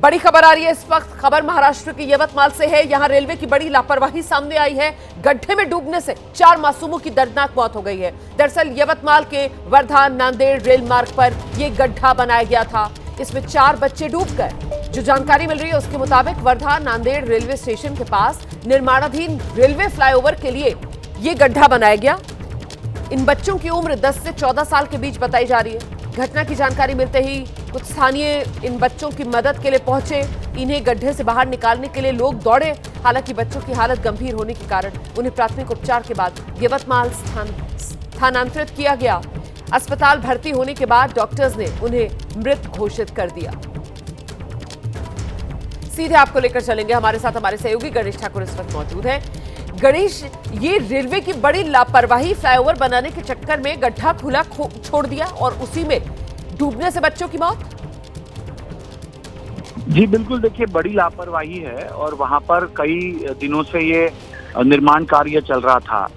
बड़ी खबर आ रही है इस वक्त। खबर महाराष्ट्र के यवतमाल से है। यहां रेलवे की बड़ी लापरवाही सामने आई है। गड्ढे में डूबने से 4 मासूमों की दर्दनाक मौत हो गई है। दरअसल यवतमाल के वर्धा नांदेड़ रेल मार्ग पर यह गड्ढा बनाया गया था। इसमें 4 बच्चे डूब गए। जो जानकारी मिल रही है उसके मुताबिक वर्धा नांदेड़ रेलवे स्टेशन के पास निर्माणाधीन रेलवे फ्लाईओवर के लिए यह गड्ढा बनाया गया। इन बच्चों की उम्र 10 से 14 साल के बीच बताई जा रही है। घटना की जानकारी मिलते ही कुछ स्थानीय इन बच्चों की मदद के लिए पहुंचे। इन्हें गड्ढे से बाहर निकालने के लिए लोग दौड़े। हालांकि बच्चों की हालत गंभीर होने के कारण उन्हें प्राथमिक उपचार के बाद यवतमाल स्थानांतरित किया गया। अस्पताल भर्ती होने के बाद डॉक्टर्स ने उन्हें मृत घोषित कर दिया। सीधे आपको लेकर चलेंगे। हमारे साथ हमारे सहयोगी गणेश ठाकुर इस वक्त मौजूद हैं। गणेश, ये रेलवे की बड़ी लापरवाही, फ्लाईओवर बनाने के चक्कर में गड्ढा खुला छोड़ दिया और उसी में डूबने से बच्चों की मौत। जी बिल्कुल, देखिए बड़ी लापरवाही है और वहां पर कई दिनों से ये निर्माण कार्य चल रहा था।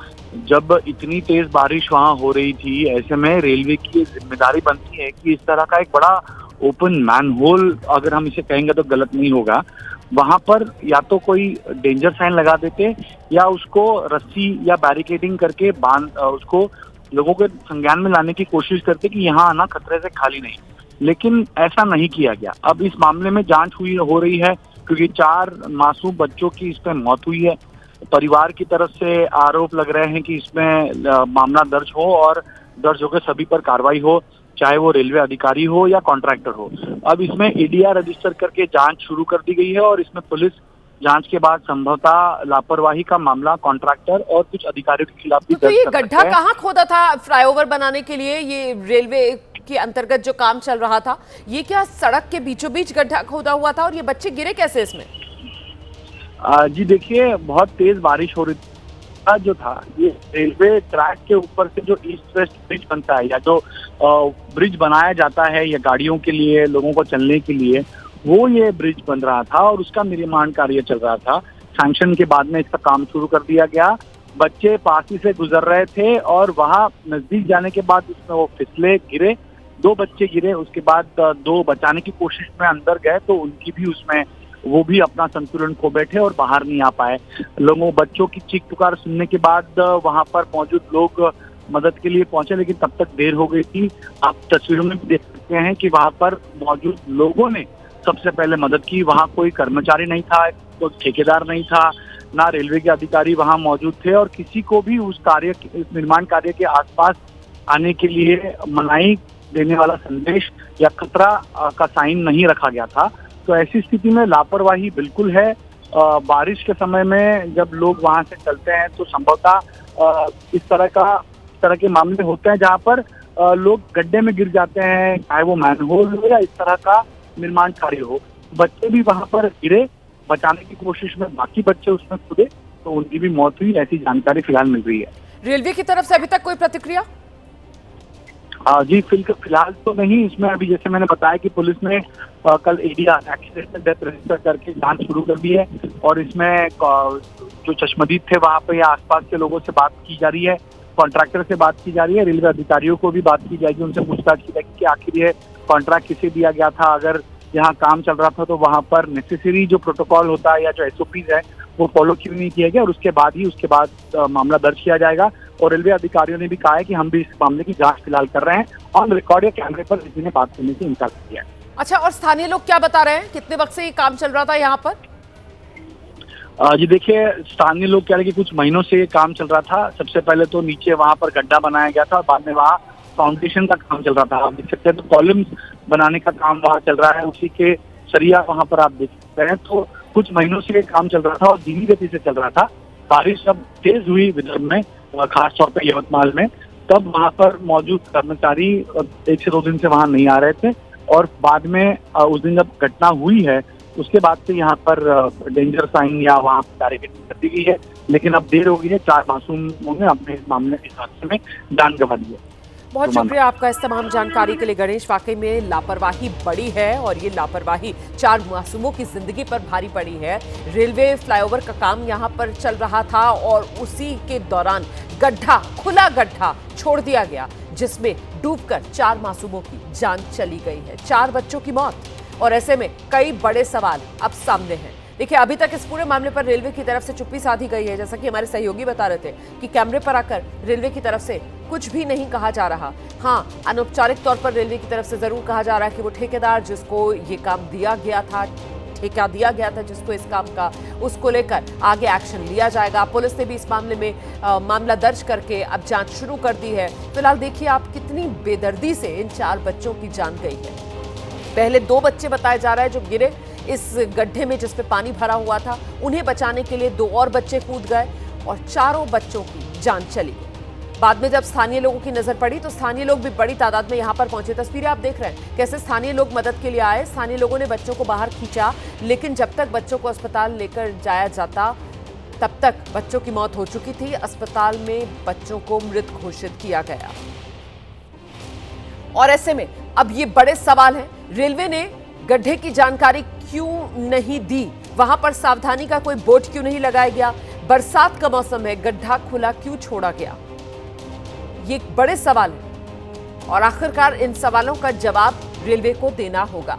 जब इतनी तेज बारिश वहां हो रही थी, ऐसे में रेलवे की जिम्मेदारी बनती है कि इस तरह का एक बड़ा ओपन मैनहोल, अगर हम इसे कहेंगे तो गलत नहीं होगा, वहां पर या तो कोई डेंजर साइन लगा देते या उसको रस्सी या बैरिकेडिंग करके बांध उसको लोगों के संज्ञान में लाने की कोशिश करते कि यहाँ आना खतरे से खाली नहीं। लेकिन ऐसा नहीं किया गया। अब इस मामले में जांच हो रही है क्योंकि 4 मासूम बच्चों की इसमें मौत हुई है। परिवार की तरफ से आरोप लग रहे हैं कि इसमें मामला दर्ज हो और दर्ज होकर सभी पर कार्रवाई हो, चाहे वो रेलवे अधिकारी हो या कॉन्ट्रैक्टर हो। अब इसमें एडीआर रजिस्टर करके जांच शुरू कर दी गई है और इसमें पुलिस जांच के बाद संभवतः लापरवाही का मामला कॉन्ट्रैक्टर और कुछ अधिकारियों के खिलाफ भी तो ये गड्ढा कहाँ खोदा था फ्लाईओवर बनाने के लिए? ये रेलवे के अंतर्गत जो काम चल रहा था, ये क्या सड़क के बीचों बीच गड्ढा खोदा हुआ था और ये बच्चे गिरे कैसे इसमें? जी देखिए, बहुत तेज बारिश हो रही थी। जो था ये रेलवे ट्रैक के ऊपर से जो ईस्ट वेस्ट ब्रिज बनता है या जो ब्रिज बनाया जाता है या गाड़ियों के लिए, लोगों को चलने के लिए, वो ये ब्रिज बन रहा था और उसका निर्माण कार्य चल रहा था। सैंक्शन के बाद में इसका काम शुरू कर दिया गया। बच्चे पास ही से गुजर रहे थे और वहां नजदीक जाने के बाद उसमें वो फिसले, गिरे। 2 बच्चे गिरे। उसके बाद 2 बचाने की कोशिश में अंदर गए तो उनकी भी उसमें वो भी अपना संतुलन खो बैठे और बाहर नहीं आ पाए। बच्चों की चीख पुकार सुनने के बाद वहां पर मौजूद लोग मदद के लिए पहुंचे, लेकिन तब तक देर हो गई थी। आप तस्वीरों में भी देख सकते हैं कि वहां पर मौजूद लोगों ने सबसे पहले मदद की। वहां कोई कर्मचारी नहीं था, कोई ठेकेदार नहीं था, ना रेलवे के अधिकारी वहां मौजूद थे और किसी को भी उस निर्माण कार्य के आसपास आने के लिए मनाही देने वाला संदेश या खतरा का साइन नहीं रखा गया था। तो ऐसी स्थिति में लापरवाही बिल्कुल है। बारिश के समय में जब लोग वहां से चलते हैं तो संभवतः इस तरह के मामले होते हैं जहां पर लोग गड्ढे में गिर जाते हैं, चाहे वो मैनहोल हो या इस तरह का निर्माण कार्य हो। बच्चे भी वहां पर गिरे, बचाने की कोशिश में बाकी बच्चे उसमें कूदे तो उनकी भी मौत हुई। ऐसी जानकारी फिलहाल मिल रही है। रेलवे की तरफ से अभी तक कोई प्रतिक्रिया? जी फिलहाल तो नहीं। इसमें अभी जैसे मैंने बताया कि पुलिस ने कल एडीआर एक्सीडेंटल डेथ रजिस्टर करके जांच शुरू कर दी है और इसमें जो चश्मदीद थे वहां पे या आसपास के लोगों से बात की जा रही है, कॉन्ट्रैक्टर से बात की जा रही है, रेलवे अधिकारियों को भी बात की जाएगी, उनसे पूछताछ की जाएगी कि आखिर ये कॉन्ट्रैक्ट किसे दिया गया था, अगर यहाँ काम चल रहा था तो वहां पर नेसेसरी जो प्रोटोकॉल होता है या जो एसओपीज है वो फॉलो क्यों नहीं किया गया और उसके बाद मामला दर्ज किया जाएगा। और रेलवे अधिकारियों ने भी कहा है कि हम भी इस मामले की जांच फिलहाल कर रहे हैं। ऑन रिकॉर्ड या कैमरे पर किसी ने बात करने से इनकार किया है। अच्छा, और स्थानीय लोग क्या बता रहे हैं? कितने वक्त से ये काम चल रहा था यहाँ पर? जी देखिए, स्थानीय लोग कह रहे हैं कि कुछ महीनों से ये काम चल रहा था। सबसे पहले तो नीचे वहां पर गड्ढा बनाया गया था और बाद में वहाँ फाउंडेशन का काम चल रहा था। आप देख सकते हैं तो कॉलम्स बनाने का काम वहाँ चल रहा है, उसी के सरिया वहां पर आप देख सकते हैं। तो कुछ महीनों से ये काम चल रहा था और धीमी गति से चल रहा था। बारिश जब तेज हुई विदर्भ में, खासतौर पर यवतमाल में, तब वहां पर मौजूद कर्मचारी 1 से 2 दिन से वहां नहीं आ रहे थे और बाद में उस दिन जब घटना हुई है उसके बाद से यहाँ पर डेंजर साइन या वहाँ बैरिकेडिंग कर दी गई है। लेकिन अब देर हो गई है। 4 मासूमों ने अपने इस मामले इस हादसे में जान गंवा दी है। बहुत शुक्रिया आपका इस तमाम जानकारी के लिए गणेश। वाकई में लापरवाही बड़ी है और ये लापरवाही 4 मासूमों की जिंदगी पर भारी पड़ी है। रेलवे फ्लाईओवर का काम यहाँ पर चल रहा था और उसी के दौरान खुला गड्ढा छोड़ दिया गया जिसमें डूबकर 4 मासूमों की जान चली गई है। 4 बच्चों की मौत। और ऐसे में कई बड़े सवाल अब सामने हैं। देखिए, अभी तक इस पूरे मामले पर रेलवे की तरफ से चुप्पी साधी गई है, जैसा कि हमारे सहयोगी बता रहे थे कि कैमरे पर आकर रेलवे की तरफ से कुछ भी नहीं कहा जा रहा। हाँ, अनौपचारिक तौर पर रेलवे की तरफ से जरूर कहा जा रहा है कि वो ठेकेदार जिसको ये काम दिया गया था, ठेका दिया गया था जिसको इस काम का, उसको लेकर आगे एक्शन लिया जाएगा। पुलिस ने भी इस मामले में मामला दर्ज करके अब जांच शुरू कर दी है। फिलहाल देखिए आप कितनी बेदर्दी से इन 4 बच्चों की जान गई है। पहले 2 बच्चे बताए जा रहा है जो गिरे इस गड्ढे में जिसपे पानी भरा हुआ था, उन्हें बचाने के लिए 2 और बच्चे कूद गए और चारों बच्चों की जान चली गई। बाद में जब स्थानीय लोगों की नजर पड़ी तो स्थानीय लोग भी बड़ी तादाद में यहां पर पहुंचे। तस्वीरें आप देख रहे हैं कैसे स्थानीय लोग मदद के लिए आए। स्थानीय लोगों ने बच्चों को बाहर खींचा, लेकिन जब तक बच्चों को अस्पताल लेकर जाया जाता तब तक बच्चों की मौत हो चुकी थी। अस्पताल में बच्चों को मृत घोषित किया गया। और ऐसे में अब ये बड़े सवाल हैं, रेलवे ने गड्ढे की जानकारी क्यों नहीं दी, वहां पर सावधानी का कोई बोर्ड क्यों नहीं लगाया गया, बरसात का मौसम है, गड्ढा खुला क्यों छोड़ा गया, ये बड़े सवाल हैं और आखिरकार इन सवालों का जवाब रेलवे को देना होगा।